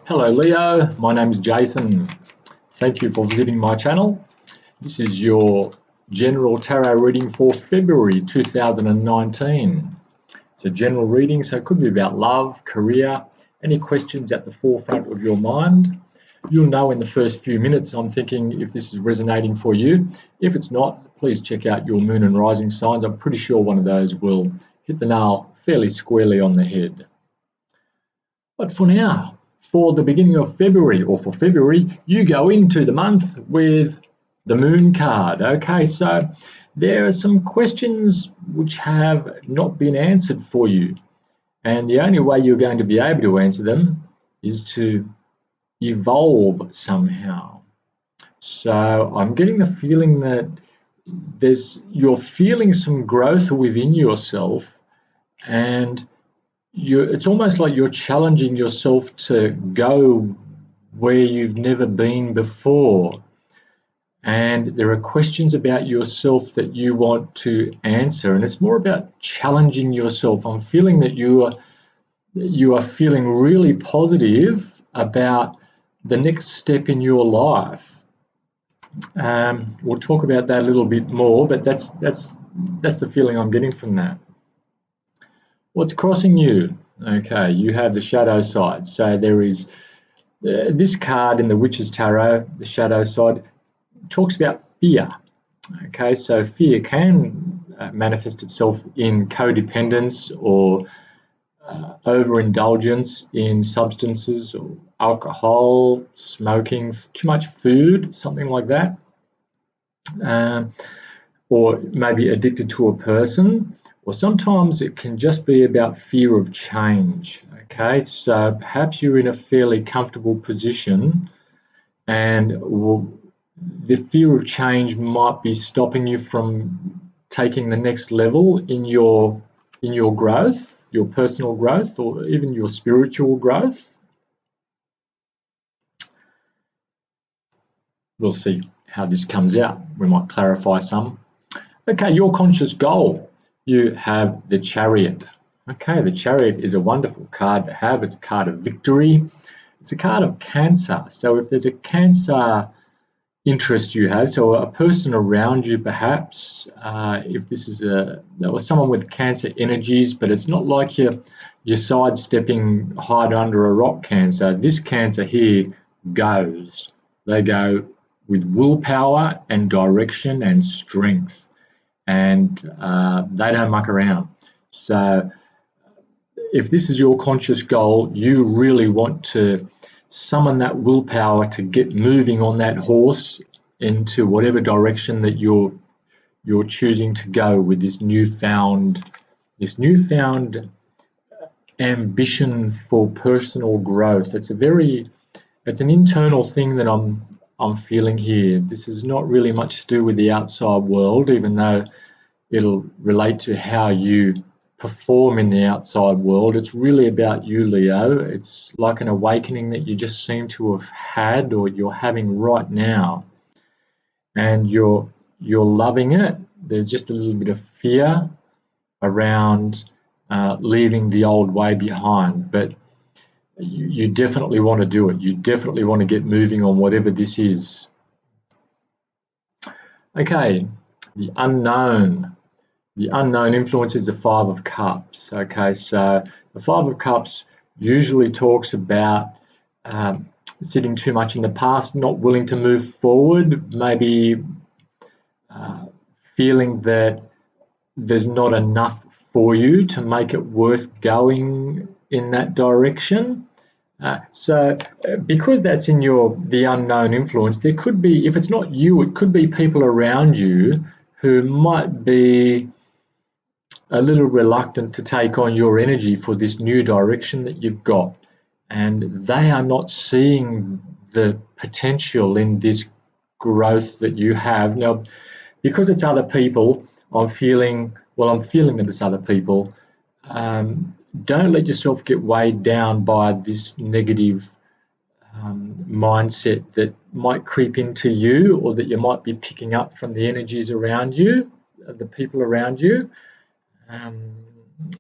Hello Leo, my name is Jason. Thank you for visiting my channel. This is your general tarot reading for February 2019. It's a general reading, so it could be about love, career, any questions at the forefront of your mind. You'll know in the first few minutes I'm thinking if this is resonating for you. If it's not, please check out your moon and rising signs. I'm pretty sure one of those will hit the nail fairly squarely on the head. But for now, for the beginning of February, or for February, you go into the month with the Moon card. Okay, so there are some questions which have not been answered for you. And the only way you're going to be able to answer them is to evolve somehow. So I'm getting the feeling that you're feeling some growth within yourself, and it's almost like you're challenging yourself to go where you've never been before. And there are questions about yourself that you want to answer, and it's more about challenging yourself. I'm feeling that you are feeling really positive about the next step in your life. We'll talk about that a little bit more, but that's the feeling I'm getting from that. What's crossing you? Okay, you have the shadow side. So there is this card in the Witch's Tarot, the shadow side, talks about fear. Okay, so fear can manifest itself in codependence or overindulgence in substances or alcohol, smoking, too much food, something like that. Or maybe addicted to a person. Or sometimes it can just be about fear of change. Okay, so perhaps you're in a fairly comfortable position, and the fear of change might be stopping you from taking the next level in your growth, your personal growth, or even your spiritual growth. We'll see how this comes out. We might clarify some. Okay, your conscious goal. You have the Chariot. Okay, the Chariot is a wonderful card to have. It's a card of victory. It's a card of Cancer. So if there's a Cancer interest you have, so a person around you perhaps, if this is someone with Cancer energies, but it's not like you're sidestepping, hide under a rock Cancer. This Cancer here goes. They go with willpower and direction and strength. And they don't muck around. So if this is your conscious goal, you really want to summon that willpower to get moving on that horse into whatever direction that you're choosing to go with this newfound ambition for personal growth. It's an internal thing that I'm feeling here. This is not really much to do with the outside world, even though it'll relate to how you perform in the outside world. It's really about you, Leo. It's like an awakening that you just seem to have had, or you're having right now, and you're loving it. There's just a little bit of fear around leaving the old way behind, but you definitely want to do it. You definitely want to get moving on whatever this is. Okay, the unknown. The unknown influence is the Five of Cups. Okay, so the Five of Cups usually talks about sitting too much in the past, not willing to move forward, maybe feeling that there's not enough for you to make it worth going in that direction. So because that's in the unknown influence, there could be, if it's not you, it could be people around you who might be a little reluctant to take on your energy for this new direction that you've got, and they are not seeing the potential in this growth that you have. Now, because it's other people, I'm feeling that it's other people. Don't let yourself get weighed down by this negative mindset that might creep into you, or that you might be picking up from the energies around you, the people around you.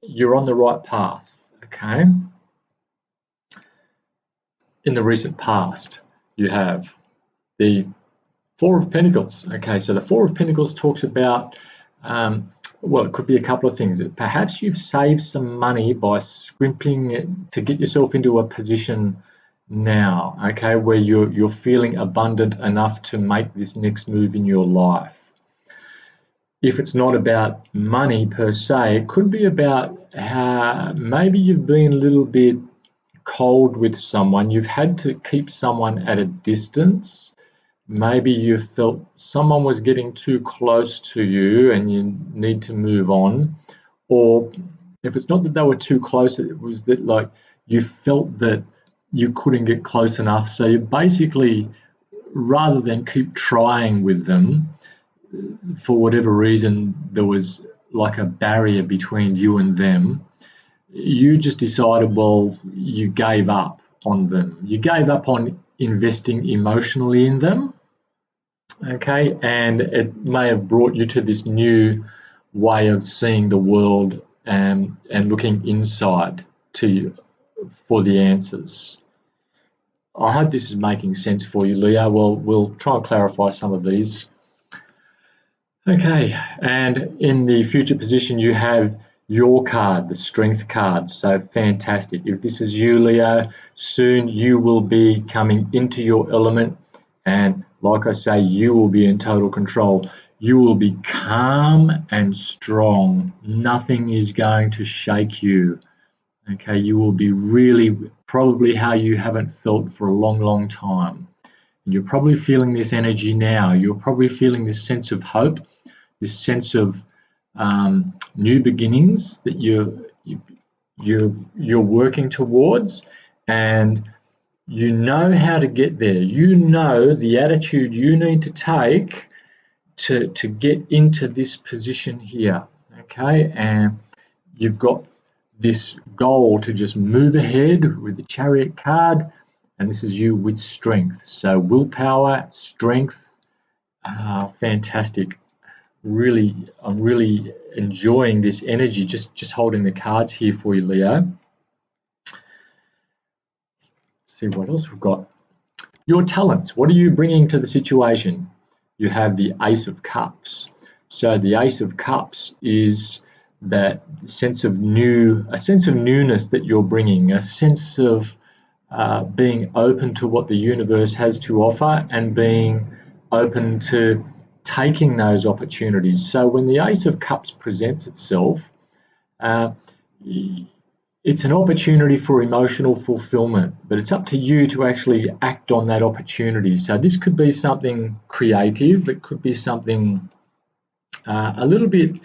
You're on the right path, okay? in the recent past, you have the Four of Pentacles. Okay, so the Four of Pentacles talks about, well, it could be a couple of things. Perhaps you've saved some money by scrimping to get yourself into a position now, okay, where you're feeling abundant enough to make this next move in your life. If it's not about money per se, it could be about how maybe you've been a little bit cold with someone. You've had to keep someone at a distance. Maybe you felt someone was getting too close to you and you need to move on. Or if it's not that they were too close, it was that like you felt that you couldn't get close enough. So you basically, rather than keep trying with them, for whatever reason, there was like a barrier between you and them. You just decided, well, you gave up on them. You gave up on investing emotionally in them, okay? And it may have brought you to this new way of seeing the world and looking inside to you for the answers. I hope this is making sense for you, Leo. Well, we'll try and clarify some of these. Okay, and in the future position, you have your card, the Strength card. So fantastic. If this is you, Leo, soon you will be coming into your element. And like I say, you will be in total control. You will be calm and strong. Nothing is going to shake you. Okay, you will be really probably how you haven't felt for a long, long time. You're probably feeling this energy now. You're probably feeling this sense of hope, this sense of new beginnings that you're working towards, and you know how to get there. You know the attitude you need to take to get into this position here. Okay, and you've got this goal to just move ahead with the Chariot card, and this is you with strength. So willpower, strength, fantastic. Really, I'm really enjoying this energy, just holding the cards here for you, Leo. See what else we've got. Your talents. What are you bringing to the situation? You have the Ace of Cups. So the Ace of Cups is that sense of newness that you're bringing, a sense of being open to what the universe has to offer and being open to taking those opportunities. So when the Ace of Cups presents itself, it's an opportunity for emotional fulfillment, but it's up to you to actually act on that opportunity. So this could be something creative. It could be something a little bit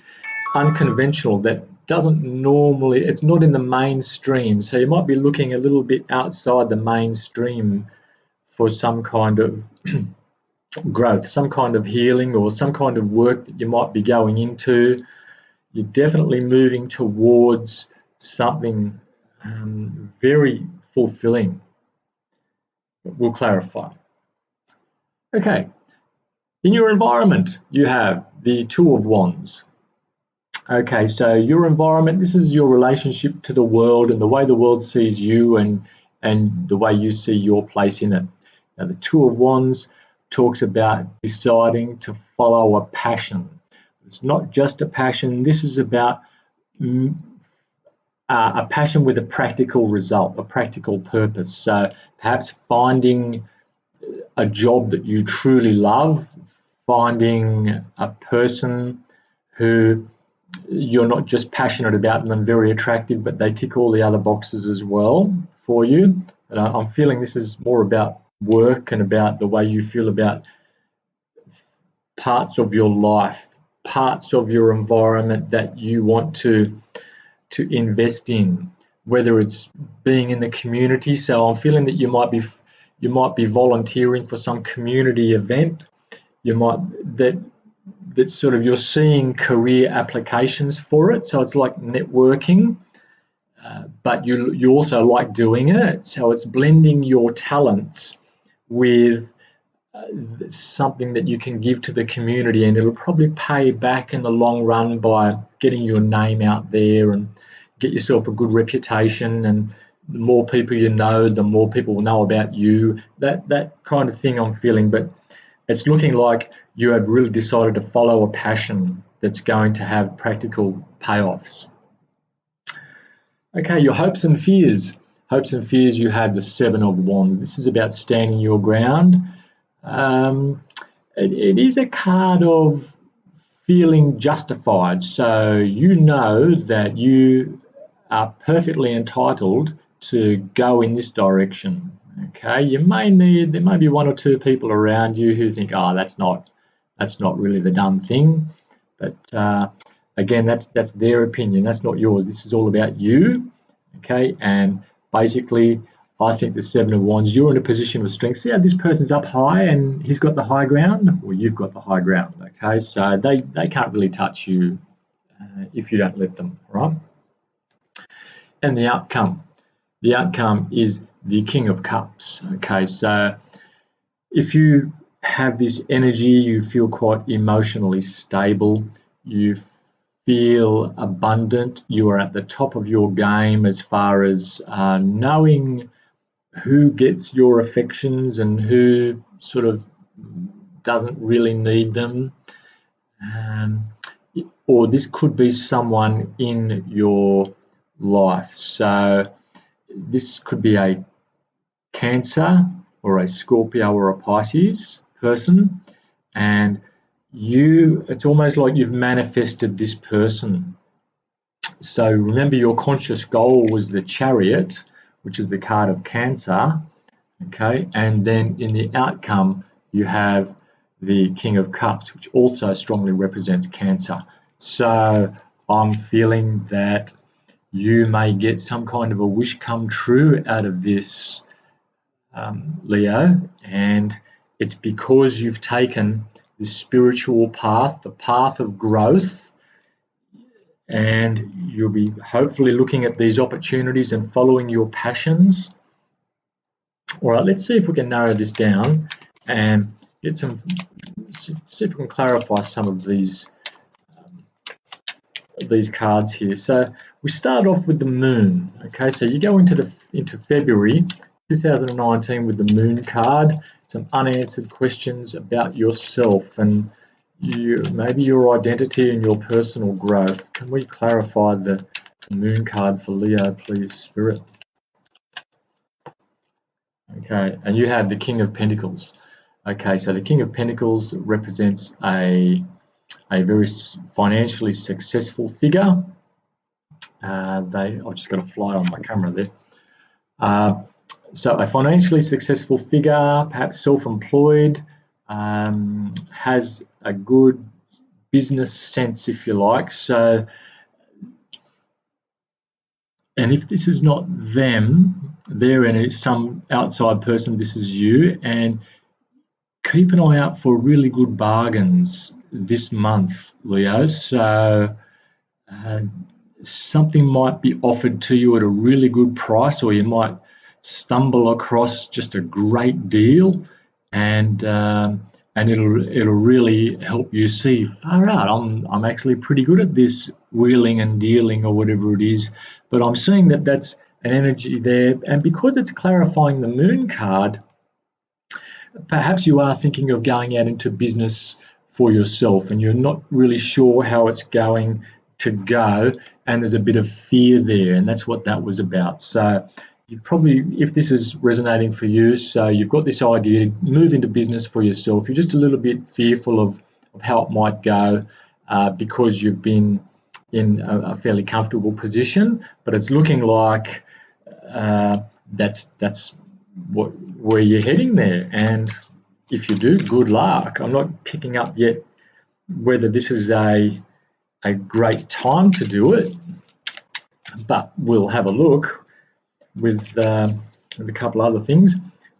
unconventional that doesn't normally, it's not in the mainstream. So you might be looking a little bit outside the mainstream for some kind of growth, some kind of healing, or some kind of work that you might be going into. You're definitely moving towards something very fulfilling. We'll clarify. Okay, in your environment, you have the Two of Wands. Okay, so your environment, this is your relationship to the world and the way the world sees you and the way you see your place in it. Now, the Two of Wands talks about deciding to follow a passion. It's not just a passion. This is about a passion with a practical result, a practical purpose. So perhaps finding a job that you truly love, finding a person who you're not just passionate about them and very attractive, but they tick all the other boxes as well for you. But I'm feeling this is more about work and about the way you feel about parts of your life, parts of your environment that you want to invest in, whether it's being in the community. So I'm feeling that you might be volunteering for some community event. You might that sort of you're seeing career applications for it. So it's like networking, but you also like doing it. So it's blending your talents with something that you can give to the community, and it'll probably pay back in the long run by getting your name out there and get yourself a good reputation and the more people you know, the more people will know about you. That kind of thing I'm feeling, but it's looking like you have really decided to follow a passion that's going to have practical payoffs. Okay, your hopes and fears. Hopes and fears, you have the Seven of Wands. This is about standing your ground. It is a card of feeling justified. So you know that you are perfectly entitled to go in this direction. Okay, there may be one or two people around you who think, oh, that's not really the done thing. But again, that's their opinion. That's not yours. This is all about you. Okay, and basically, I think the Seven of Wands, you're in a position of strength. See how this person's up high and he's got the high ground? Well, you've got the high ground, okay? So they can't really touch you if you don't let them, right? And the outcome is the King of Cups, okay? So if you have this energy, you feel quite emotionally stable, you feel abundant, you are at the top of your game as far as knowing who gets your affections and who sort of doesn't really need them. Or this could be someone in your life. So this could be a Cancer or a Scorpio or a Pisces person, and it's almost like you've manifested this person. So remember, your conscious goal was the Chariot, which is the card of Cancer, okay? And then in the outcome, you have the King of Cups, which also strongly represents Cancer. So I'm feeling that you may get some kind of a wish come true out of this, Leo, and it's because you've taken the spiritual path, the path of growth, and you'll be hopefully looking at these opportunities and following your passions. All right, let's see if we can narrow this down and see if we can clarify some of these cards here. So we start off with the Moon. Okay, so you go into February 2019 with the Moon card, some unanswered questions about yourself and maybe your identity and your personal growth. Can we clarify the Moon card for Leo, please, Spirit? Okay, and you have the King of Pentacles. Okay, so the King of Pentacles represents a very financially successful figure. I've just got a fly on my camera there. So a financially successful figure, perhaps self-employed, has a good business sense, if you like. So, and if this is not them, they're in some outside person, this is you, and keep an eye out for really good bargains this month, Leo. So something might be offered to you at a really good price, or you might stumble across just a great deal, and it'll really help you see, far out, I'm actually pretty good at this wheeling and dealing or whatever it is. But I'm seeing that's an energy there, and because it's clarifying the Moon card, perhaps you are thinking of going out into business for yourself and you're not really sure how it's going to go, and there's a bit of fear there, and that's what that was about. So you probably, if this is resonating for you, so you've got this idea to move into business for yourself, you're just a little bit fearful of how it might go because you've been in a fairly comfortable position, but it's looking like that's where you're heading there. And if you do, good luck. I'm not picking up yet whether this is a great time to do it, but we'll have a look with a couple other things.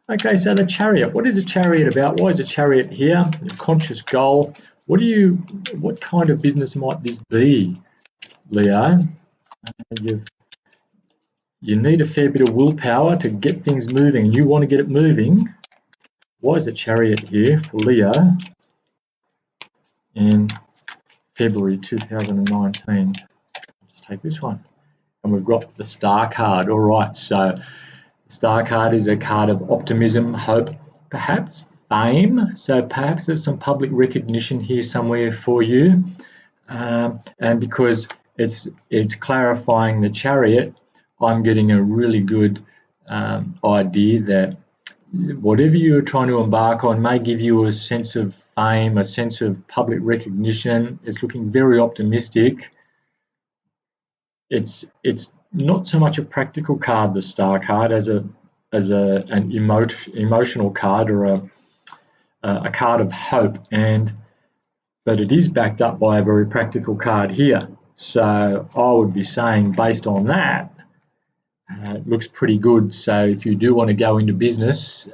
Okay, so the Chariot. What is a Chariot about? Why is a Chariot here? Your conscious goal. What kind of business might this be, Leo? You need a fair bit of willpower to get things moving, and you want to get it moving. Why is a Chariot here for Leo in February 2019? Just take this one. and we've got the Star card. All right, so the Star card is a card of optimism, hope, perhaps fame. So perhaps there's some public recognition here somewhere for you. And because it's clarifying the Chariot, I'm getting a really good idea that whatever you're trying to embark on may give you a sense of fame, a sense of public recognition. It's looking very optimistic. It's not so much a practical card, the Star card, as an emotional card, or a card of hope, but it is backed up by a very practical card here. So I would be saying, based on that, it looks pretty good. So if you do want to go into business,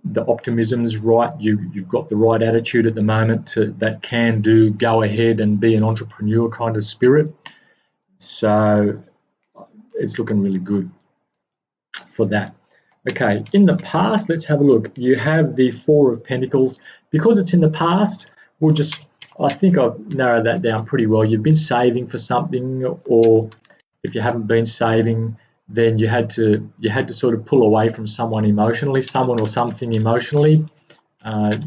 the optimism's right. You've got the right attitude at the moment that can do go ahead and be an entrepreneur kind of spirit. So it's looking really good for that. Okay, in the past, let's have a look. You have the Four of Pentacles. Because it's in the past, I think I've narrowed that down pretty well. You've been saving for something, or if you haven't been saving, then you had to sort of pull away from someone or something emotionally.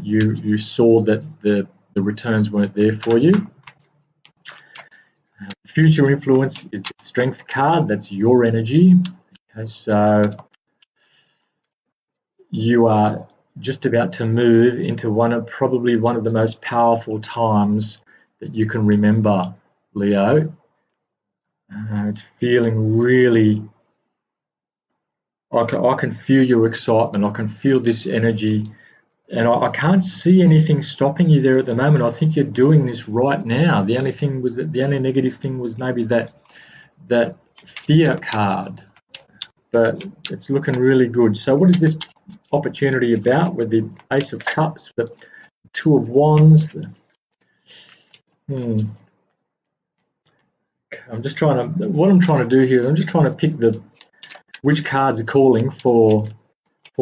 You saw that the returns weren't there for you. Future influence is the Strength card. That's your energy. Okay, so you are just about to move into probably one of the most powerful times that you can remember, Leo. It's feeling really, I can feel your excitement. I can feel this energy, and I can't see anything stopping you there at the moment. I think you're doing this right now. The only negative thing was maybe that fear card, but it's looking really good. So what is this opportunity about with the Ace of Cups, the Two of Wands? What I'm trying to do here, I'm just trying to pick which cards are calling for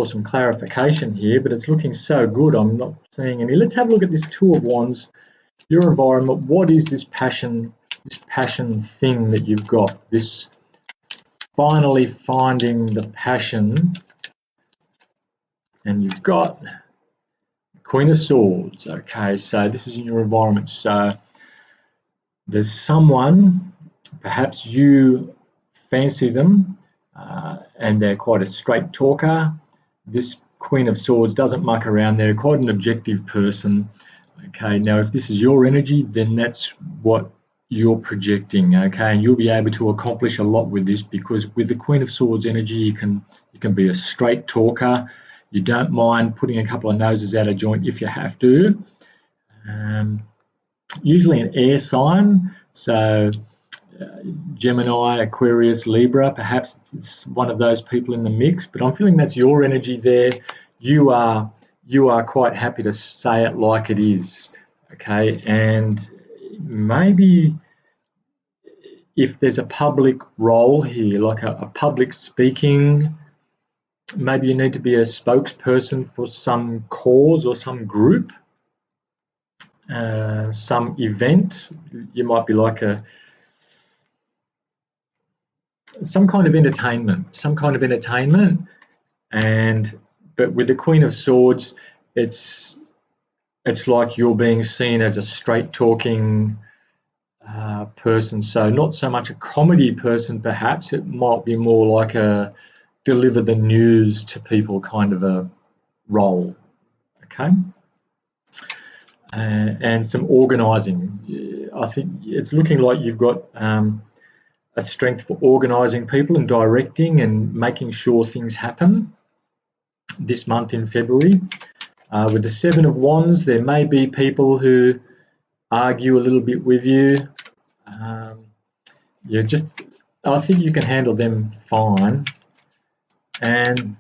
some clarification here, but it's looking so good. I'm not seeing any. Let's have a look at this Two of Wands, your environment. What is this passion thing that you've got? This finally finding the passion, and you've got Queen of Swords. Okay, so this is in your environment. So there's someone, perhaps you fancy them, and they're quite a straight talker. This Queen of Swords doesn't muck around. They're quite an objective person. Okay, now if this is your energy, then that's what you're projecting. Okay, and you'll be able to accomplish a lot with this, because with the Queen of Swords energy, you can be a straight talker. You don't mind putting a couple of noses out of joint if you have to. Usually an air sign, so Gemini, Aquarius, Libra, perhaps it's one of those people in the mix, but I'm feeling that's your energy there. You are quite happy to say it like it is, okay? And maybe if there's a public role here, like a public speaking, maybe you need to be a spokesperson for some cause or some group, some event. You might be like some kind of entertainment, but with the Queen of Swords, it's like you're being seen as a straight talking person. So not so much a comedy person, perhaps. It might be more like a deliver the news to people kind of a role. Okay. And some organising. I think it's looking like you've got a strength for organising people and directing and making sure things happen this month in February. With the Seven of Wands, there may be people who argue a little bit with you. I think you can handle them fine. And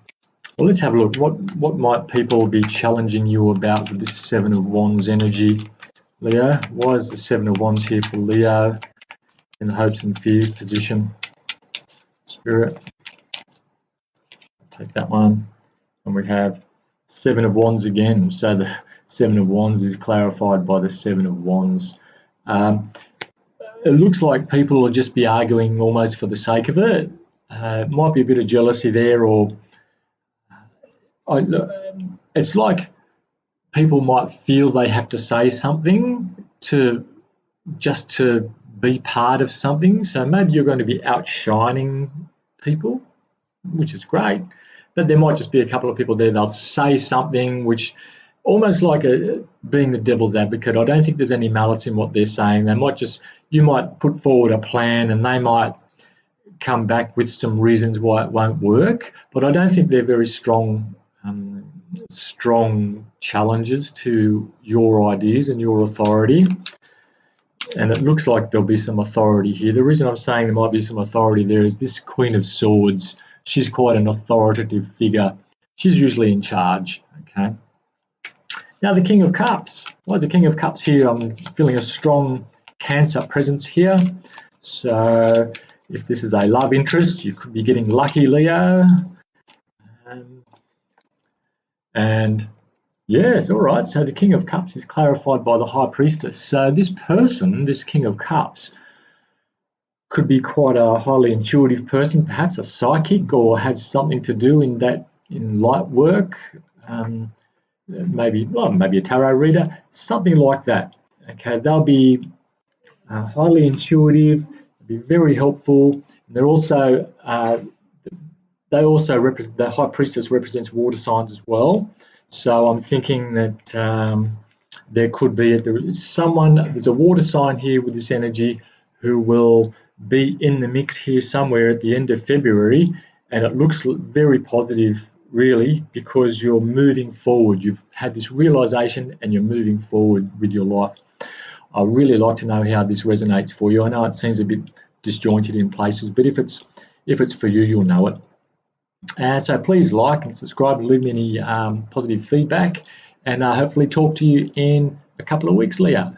well, let's have a look. What might people be challenging you about with this Seven of Wands energy, Leo? Why is the Seven of Wands here for Leo in the hopes and fears position? Spirit, take that one. And we have Seven of Wands again. So the Seven of Wands is clarified by the Seven of Wands. it looks like people will just be arguing almost for the sake of it. Might be a bit of jealousy there, or it's like people might feel they have to say something to be part of something. So maybe you're going to be outshining people, which is great, but there might just be a couple of people there. They'll say something which almost like being the devil's advocate. I don't think there's any malice in what they're saying. You might put forward a plan and they might come back with some reasons why it won't work, but I don't think they're very strong challenges to your ideas and your authority. And it looks like there'll be some authority here. The reason I'm saying there might be some authority there is this Queen of Swords. She's quite an authoritative figure. She's usually in charge, okay? Now the King of Cups. Why is the King of Cups here? I'm feeling a strong Cancer presence here. So if this is a love interest, you could be getting lucky, Leo. And yes, all right. So the King of Cups is clarified by the High Priestess. So this person, this King of Cups, could be quite a highly intuitive person, perhaps a psychic, or have something to do in light work. Maybe a tarot reader, something like that. Okay, they'll be highly intuitive, be very helpful. And they're also represent, the High Priestess represents water signs as well. So I'm thinking that there could be there's a water sign here with this energy who will be in the mix here somewhere at the end of February, and it looks very positive, really, because you're moving forward. You've had this realization and you're moving forward with your life. I'd really like to know how this resonates for you. I know it seems a bit disjointed in places, but if it's for you, you'll know it. So please like and subscribe and leave me any positive feedback, and hopefully talk to you in a couple of weeks, Leo.